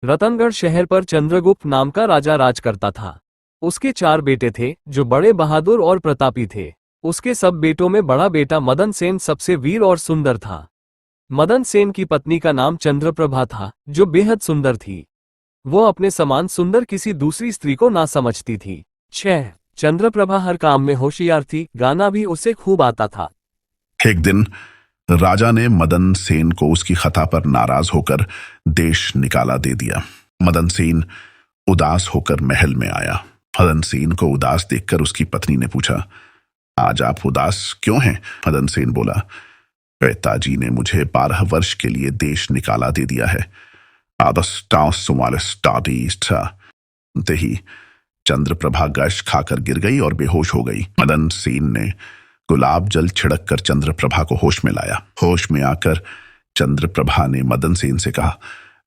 रतनगढ़ शहर पर चंद्रगुप्त नाम का राजा राज करता था। उसके 4 बेटे थे जो बड़े बहादुर और प्रतापी थे। उसके सब बेटों में बड़ा बेटा मदन सेन सबसे वीर और सुंदर था। मदन सेन की पत्नी का नाम चंद्रप्रभा था, जो बेहद सुंदर थी। वो अपने समान सुंदर किसी दूसरी स्त्री को ना समझती थी। 6 चंद्रप्रभा हर काम में होशियार थी, गाना भी उसे खूब आता था। एक दिन राजा ने मदन सेन को उसकी खता पर नाराज होकर देश निकाला दे दिया। मदन सेन उदास होकर महल में आया। मदन सेन को उदास देखकर उसकी पत्नी ने पूछा, आज आप उदास क्यों हैं? मदन सेन बोला, पिताजी ने मुझे 12 वर्ष के लिए देश निकाला दे दिया है। ही चंद्रप्रभा गश खाकर गिर गई और बेहोश हो गई। मदन सेन ने गुलाब जल छिड़क कर चंद्रप्रभा को होश में लाया। होश में आकर चंद्रप्रभा ने मदन सेन से कहा,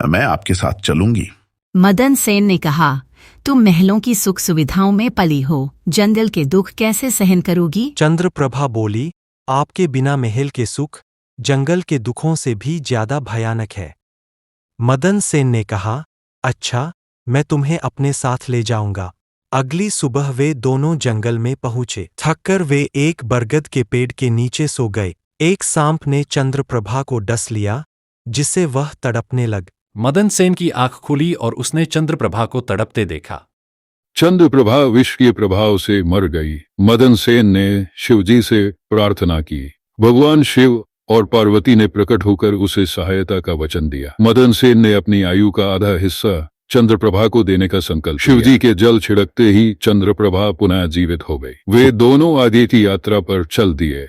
मैं आपके साथ चलूंगी। मदन सेन ने कहा, तुम महलों की सुख सुविधाओं में पली हो, जंगल के दुख कैसे सहन करोगी? चंद्रप्रभा बोली, आपके बिना महल के सुख जंगल के दुखों से भी ज्यादा भयानक है। मदन सेन ने कहा, अच्छा, मैं तुम्हें अपने साथ ले जाऊंगा। अगली सुबह वे दोनों जंगल में पहुंचे। थककर वे एक बरगद के पेड़ के नीचे सो गए। एक सांप ने चंद्रप्रभा को डस लिया, जिससे वह तड़पने लग। मदन सेन की आंख खुली और उसने चंद्रप्रभा को तड़पते देखा। चंद्रप्रभा विष के प्रभाव से मर गई। मदन सेन ने शिवजी से प्रार्थना की। भगवान शिव और पार्वती ने प्रकट होकर उसे सहायता का वचन दिया। मदन सेन ने अपनी आयु का आधा हिस्सा चंद्रप्रभा को देने का संकल्प किया। शिवजी के जल छिड़कते ही चंद्रप्रभा पुनः जीवित हो गई। वे दोनों आगे की यात्रा पर चल दिए।